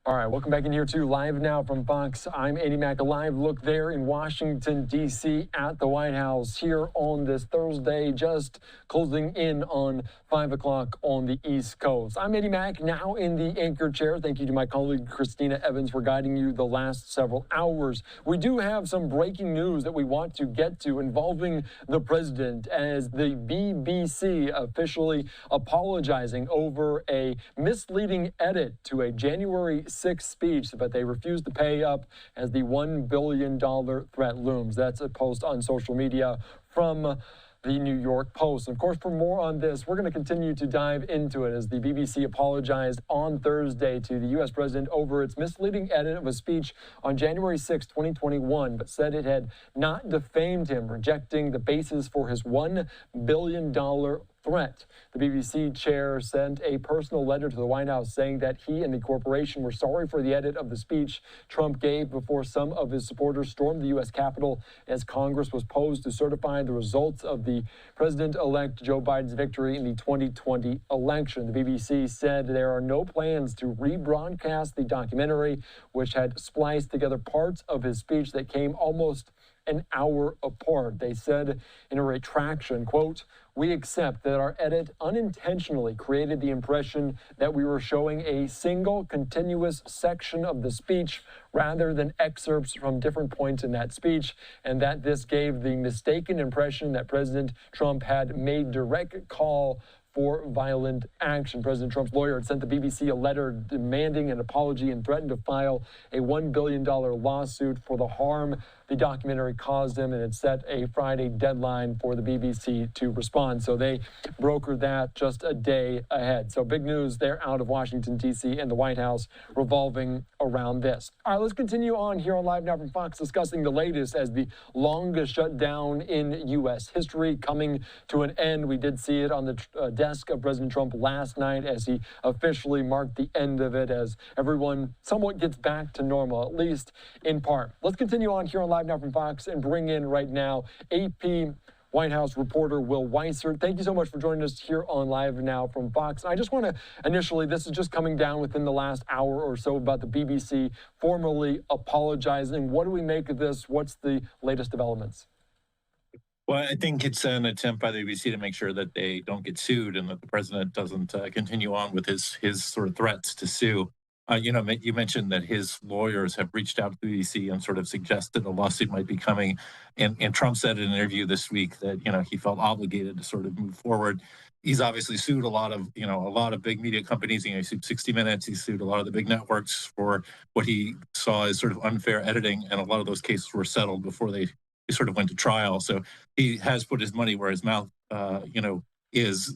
All right, welcome back in here to Live Now from Fox. I'm Andy Mack. A live look there in Washington, D.C. at the White House here on this Thursday, just closing in on 5 o'clock on the East Coast. I'm Andy Mack, now in the anchor chair. Thank you to my colleague Christina Evans for guiding you the last several hours. We do have some breaking news that we want to get to involving the president, as the BBC officially apologizing over a misleading edit to a January 6th speech, but they refused to pay up as the $1 billion threat looms. That's a post on social media from the New York Post. And of course, for more on this, we're going to continue to dive into it as the BBC apologized on Thursday to the U.S. president over its misleading edit of a speech on January 6, 2021, but said it had not defamed him, rejecting the basis for his $1 billion threat. The BBC chair sent a personal letter to the White House saying that he and the corporation were sorry for the edit of the speech Trump gave before some of his supporters stormed the U.S. Capitol as Congress was posed to certify the results of the President-elect Joe Biden's victory in the 2020 election. The BBC said there are no plans to rebroadcast the documentary, which had spliced together parts of his speech that came almost an hour apart. They said in a retraction, quote, "We accept that our edit unintentionally created the impression that we were showing a single continuous section of the speech rather than excerpts from different points in that speech, and that this gave the mistaken impression that President Trump had made direct call for violent action." President Trump's lawyer had sent the BBC a letter demanding an apology and threatened to file a $1 billion lawsuit for the harm the documentary caused him, and it set a Friday deadline for the BBC to respond. So they brokered that just a day ahead. So big news there out of Washington, D.C. and the White House revolving around this. All right, let's continue on here on Live Now from Fox, discussing the latest as the longest shutdown in U.S. history coming to an end. We did see it on the desk of President Trump last night as he officially marked the end of it, as everyone somewhat gets back to normal, at least in part. Let's continue on here on Live Now from Fox and bring in right now AP White House reporter Will Weissert. Thank you so much for joining us here on Live Now from Fox. I just want to initially, this is just coming down within the last hour or so, about the BBC formally apologizing. What do we make of this? What's the latest developments? Well, I think it's an attempt by the BBC to make sure that they don't get sued and that the president doesn't continue on with his sort of threats to sue. You mentioned that his lawyers have reached out to the BBC and sort of suggested a lawsuit might be coming. And Trump said in an interview this week that, he felt obligated to sort of move forward. He's obviously sued a lot of big media companies. He sued 60 Minutes. He sued a lot of the big networks for what he saw as sort of unfair editing. And a lot of those cases were settled before they sort of went to trial. So he has put his money where his mouth, is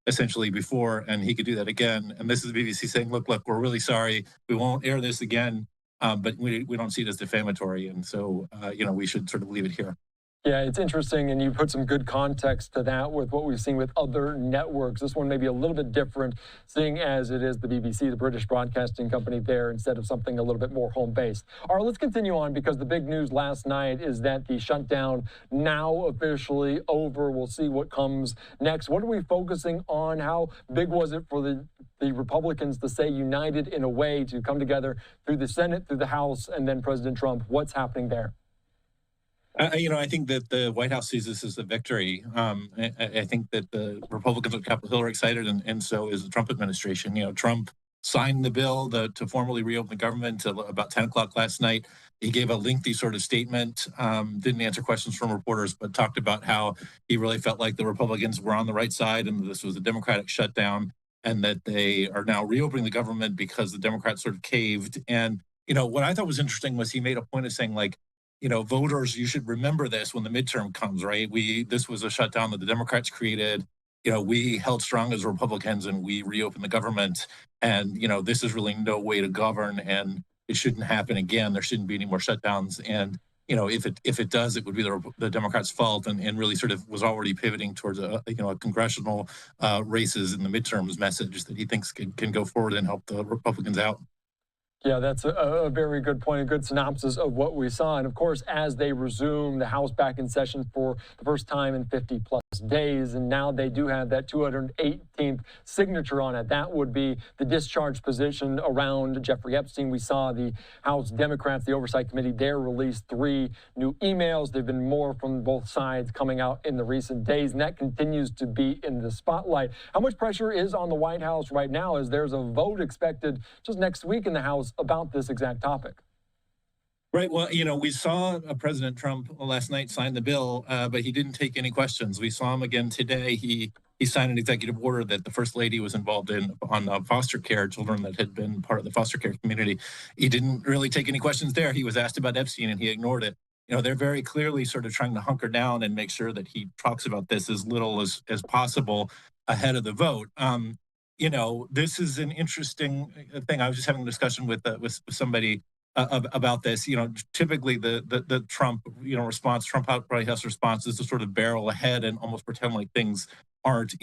essentially before, and he could do that again. And this is the BBC saying, look, we're really sorry. We won't air this again, but we don't see it as defamatory. And so, we should sort of leave it here. Yeah, it's interesting, and you put some good context to that with what we've seen with other networks. This one may be a little bit different, seeing as it is the BBC, the British broadcasting company there, instead of something a little bit more home-based. All right, let's continue on, because the big news last night is that the shutdown now officially over. We'll see what comes next. What are we focusing on? How big was it for the Republicans to stay united in a way, to come together through the Senate, through the House, and then President Trump? What's happening there? I think that the White House sees this as a victory. I think that the Republicans on Capitol Hill are excited, and so is the Trump administration. Trump signed the bill to formally reopen the government about 10 o'clock last night. He gave a lengthy sort of statement, didn't answer questions from reporters, but talked about how he really felt like the Republicans were on the right side and this was a Democratic shutdown, and that they are now reopening the government because the Democrats sort of caved. And, what I thought was interesting was he made a point of saying, voters, you should remember this when the midterm comes, right? This was a shutdown that the Democrats created. We held strong as Republicans and we reopened the government. And, this is really no way to govern, and it shouldn't happen again. There shouldn't be any more shutdowns. And, if it does, it would be the Democrats' fault, and really sort of was already pivoting towards a congressional races in the midterms message that he thinks can go forward and help the Republicans out. Yeah, that's a very good point, a good synopsis of what we saw. And of course, as they resume the House back in session for the first time in 50 plus days, and now they do have that 218th signature on it. That would be the discharge position around Jeffrey Epstein. We saw the House Democrats, the Oversight Committee, there released 3 new emails. There have been more from both sides coming out in the recent days, and that continues to be in the spotlight. How much pressure is on the White House right now as there's a vote expected just next week in the House about this exact topic? Right. Well, we saw President Trump last night sign the bill, but he didn't take any questions. We saw him again today. He signed an executive order that the first lady was involved in on foster care, children that had been part of the foster care community. He didn't really take any questions there. He was asked about Epstein and he ignored it. They're very clearly sort of trying to hunker down and make sure that he talks about this as little as possible ahead of the vote. This is an interesting thing. I was just having a discussion with somebody about this. Typically the Trump Trump White House response is to sort of barrel ahead and almost pretend like things aren't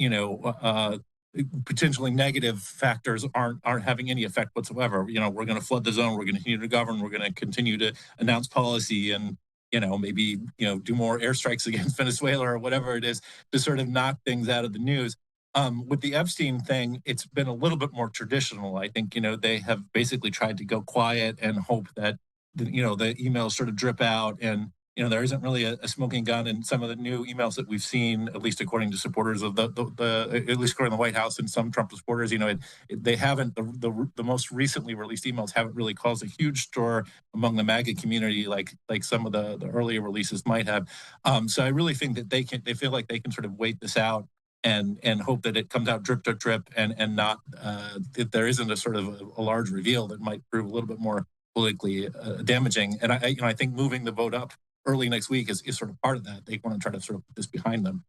potentially negative factors aren't having any effect whatsoever. We're going to flood the zone. We're going to continue to govern. We're going to continue to announce policy and maybe do more airstrikes against Venezuela or whatever it is to sort of knock things out of the news. With the Epstein thing, it's been a little bit more traditional. I think, they have basically tried to go quiet and hope that, the emails sort of drip out. And, there isn't really a smoking gun in some of the new emails that we've seen, at least according to supporters of at least according to the White House and some Trump supporters. They haven't, the most recently released emails haven't really caused a huge stir among the MAGA community like some of the earlier releases might have. So I really think that they feel like they can sort of wait this out and hope that it comes out drip to drip and not that there isn't a sort of a large reveal that might prove a little bit more politically damaging. And I think moving the vote up early next week is sort of part of that. They want to try to sort of put this behind them.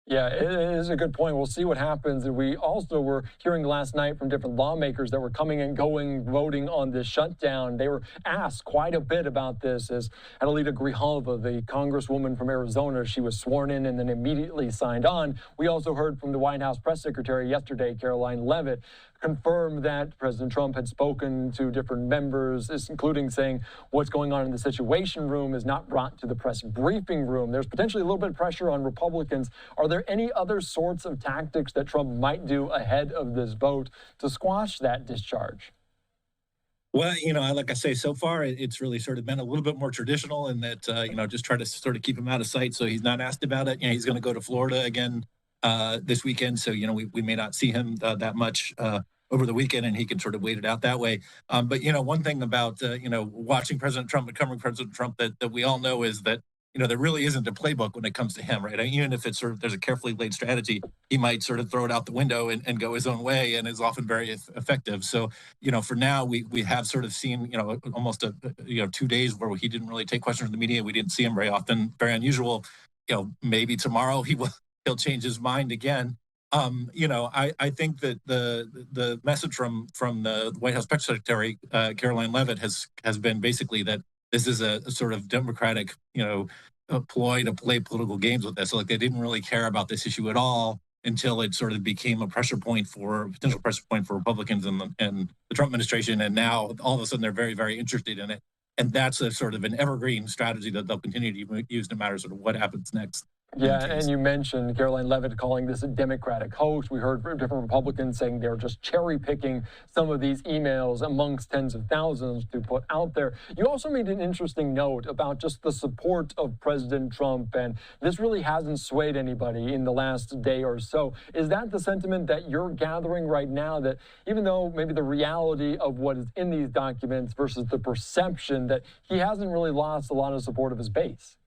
Yeah, it is a good point. We'll see what happens. And we also were hearing last night from different lawmakers that were coming and going, voting on this shutdown. They were asked quite a bit about this as Adelita Grijalva, the congresswoman from Arizona, she was sworn in and then immediately signed on. We also heard from the White House press secretary yesterday, Caroline Leavitt, confirmed that President Trump had spoken to different members, including saying what's going on in the Situation Room is not brought to the press briefing room. There's potentially a little bit of pressure on Republicans. Are there any other sorts of tactics that Trump might do ahead of this vote to squash that discharge? Well, like I say, so far it's really sort of been a little bit more traditional in that, just try to sort of keep him out of sight so he's not asked about it. He's going to go to Florida again this weekend. So, we may not see him that much over the weekend, and he can sort of wait it out that way. But, one thing about, watching President Trump and covering President Trump that we all know is that, there really isn't a playbook when it comes to him, right? Even if it's sort of, there's a carefully laid strategy, he might sort of throw it out the window and go his own way, and is often very effective. So, for now, we have sort of seen, almost 2 days where he didn't really take questions from the media. We didn't see him very often, very unusual. Maybe tomorrow he'll change his mind again. I think that the message from the White House press secretary, Caroline Leavitt, has been basically that this is a sort of Democratic, a ploy to play political games with this. So, like, they didn't really care about this issue at all until it sort of became a potential pressure point for Republicans and the Trump administration. And now all of a sudden they're very, very interested in it. And that's a sort of an evergreen strategy that they'll continue to use no matter sort of what happens next. Yeah, and you mentioned Caroline Leavitt calling this a Democratic hoax. We heard from different Republicans saying they're just cherry picking some of these emails amongst tens of thousands to put out there. You also made an interesting note about just the support of President Trump, and this really hasn't swayed anybody in the last day or so. Is that the sentiment that you're gathering right now, that even though maybe the reality of what is in these documents versus the perception, that he hasn't really lost a lot of support of his base?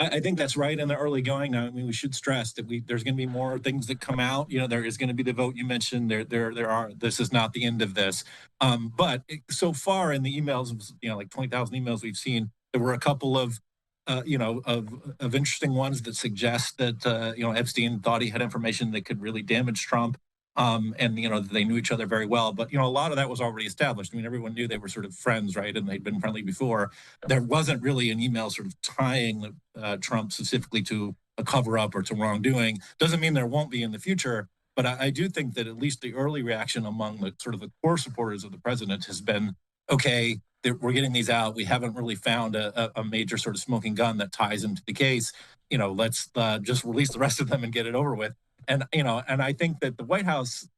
I think that's right in the early going. I mean, we should stress that there's going to be more things that come out. There is going to be the vote you mentioned. There are. This is not the end of this. But so far in the emails, like 20,000 emails we've seen, there were a couple of, of interesting ones that suggest that Epstein thought he had information that could really damage Trump. And they knew each other very well, but a lot of that was already established. I mean, everyone knew they were sort of friends, right? And they'd been friendly before. There wasn't really an email sort of tying Trump specifically to a cover up or to wrongdoing. Doesn't mean there won't be in the future, But I do think that at least the early reaction among the sort of the core supporters of the president has been, okay, we're getting these out. We haven't really found a major sort of smoking gun that ties into the case. Let's just release the rest of them and get it over with. And I think that the White House,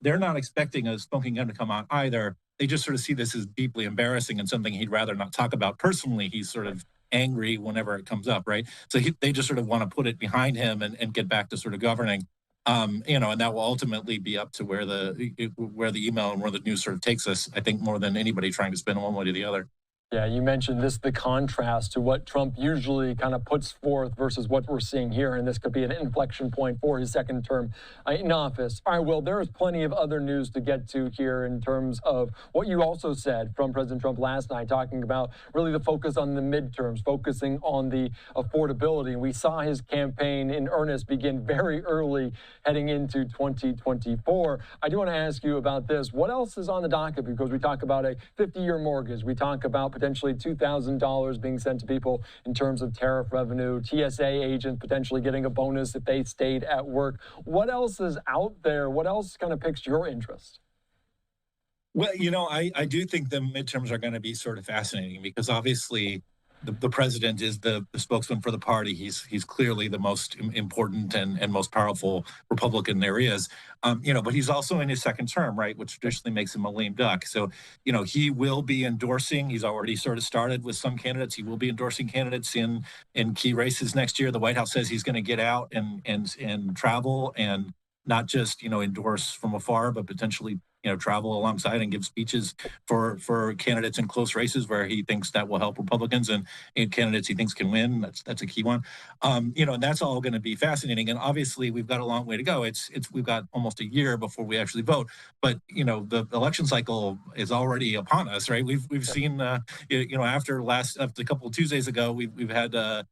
they're not expecting a smoking gun to come out either. They just sort of see this as deeply embarrassing and something he'd rather not talk about personally. He's sort of angry whenever it comes up, right? So they just sort of want to put it behind him and get back to sort of governing. And that will ultimately be up to where the email and where the news sort of takes us. I think more than anybody trying to spin one way to the other. Yeah, you mentioned this, the contrast to what Trump usually kind of puts forth versus what we're seeing here, and this could be an inflection point for his second term in office. All right, Will, there is plenty of other news to get to here in terms of what you also said from President Trump last night, talking about really the focus on the midterms, focusing on the affordability. And we saw his campaign in earnest begin very early heading into 2024. I do want to ask you about this. What else is on the docket? Because we talk about a 50-year mortgage. We talk about potentially $2,000 being sent to people in terms of tariff revenue, TSA agents potentially getting a bonus if they stayed at work. What else is out there? What else kind of piques your interest? Well, I do think the midterms are going to be sort of fascinating because obviously the president is the spokesman for the party. He's clearly the most important and most powerful Republican there is. But he's also in his second term, right, which traditionally makes him a lame duck. So, he will be endorsing. He's already sort of started with some candidates. He will be endorsing candidates in key races next year. The White House says he's going to get out and travel and not just endorse from afar, but potentially travel alongside and give speeches for candidates in close races where he thinks that will help Republicans and candidates he thinks can win. That's a key one. And that's all going to be fascinating. And obviously, we've got a long way to go. We've got almost a year before we actually vote. But the election cycle is already upon us, right? We've seen after a couple of Tuesdays ago, we've had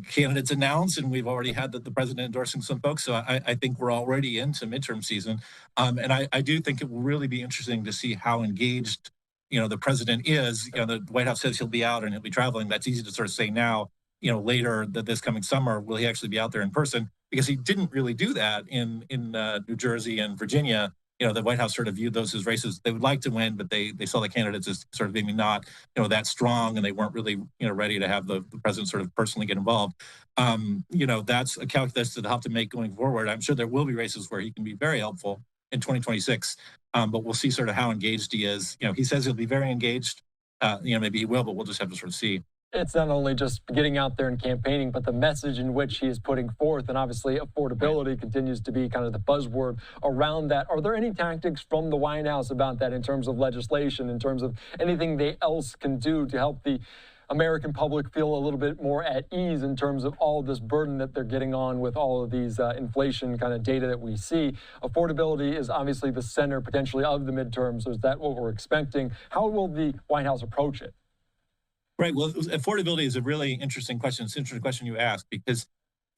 candidates announced, and we've already had the president endorsing some folks. So I think we're already into midterm season. And I do think it will really be interesting to see how engaged, the president is. The White House says he'll be out and he'll be traveling. That's easy to sort of say now. Later this coming summer, will he actually be out there in person? Because he didn't really do that in New Jersey and Virginia. The White House sort of viewed those as races they would like to win, but they saw the candidates as sort of maybe not, that strong, and they weren't really, ready to have the president sort of personally get involved. That's a calculus that they'll have to make going forward. I'm sure there will be races where he can be very helpful in 2026, but we'll see sort of how engaged he is. He says he'll be very engaged. Maybe he will, but we'll just have to sort of see. It's not only just getting out there and campaigning, but the message in which he is putting forth. And obviously, affordability continues to be kind of the buzzword around that. Are there any tactics from the White House about that in terms of legislation, in terms of anything they else can do to help the American public feel a little bit more at ease in terms of all of this burden that they're getting on with all of these inflation kind of data that we see? Affordability is obviously the center potentially of the midterms. So is that what we're expecting? How will the White House approach it? Right. Well, affordability is a really interesting question. It's an interesting question you ask because,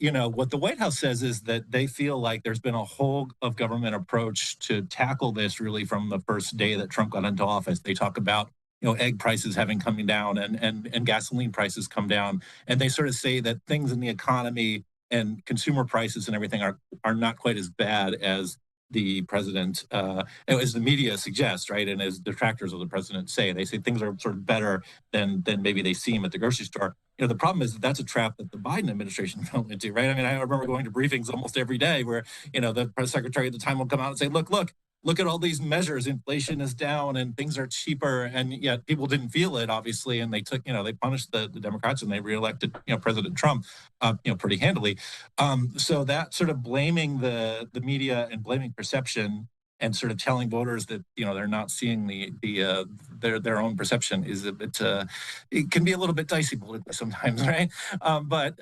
what the White House says is that they feel like there's been a whole of government approach to tackle this really from the first day that Trump got into office. They talk about, egg prices having coming down and gasoline prices come down. And they sort of say that things in the economy and consumer prices and everything are not quite as bad as the president, as the media suggests, right, and as detractors of the president say. They say things are sort of better than maybe they seem at the grocery store. The problem is that's a trap that the Biden administration fell into, right? I mean, I remember going to briefings almost every day where, the press secretary at the time would come out and say, look at all these measures. Inflation is down and things are cheaper. And yet people didn't feel it, obviously. And they took, they punished the Democrats and they reelected, President Trump, pretty handily. So that sort of blaming the media and blaming perception and sort of telling voters that, they're not seeing their own perception is a bit, it can be a little bit dicey politically sometimes, right? But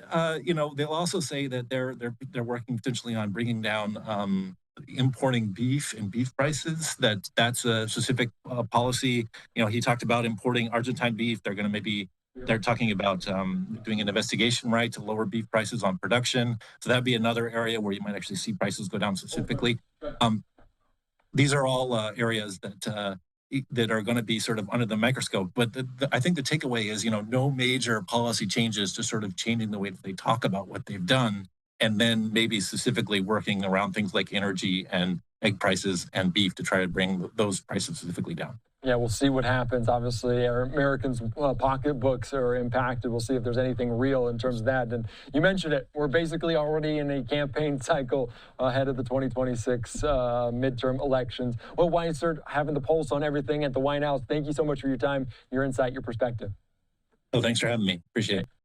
they'll also say that they're working potentially on bringing down, importing beef and beef prices. That's a specific policy. He talked about importing Argentine beef. They're talking about doing an investigation, right, to lower beef prices on production. So that'd be another area where you might actually see prices go down specifically. These are all areas that are going to be sort of under the microscope. But I think the takeaway is, no major policy changes to sort of changing the way that they talk about what they've done. and then maybe specifically working around things like energy and egg prices and beef to try to bring those prices specifically down. Yeah, we'll see what happens. Obviously, our Americans' pocketbooks are impacted. We'll see if there's anything real in terms of that. And you mentioned it. We're basically already in a campaign cycle ahead of the 2026 midterm elections. Well, Weissert, having the pulse on everything at the White House. Thank you so much for your time, your insight, your perspective. Oh, thanks for having me. Appreciate it.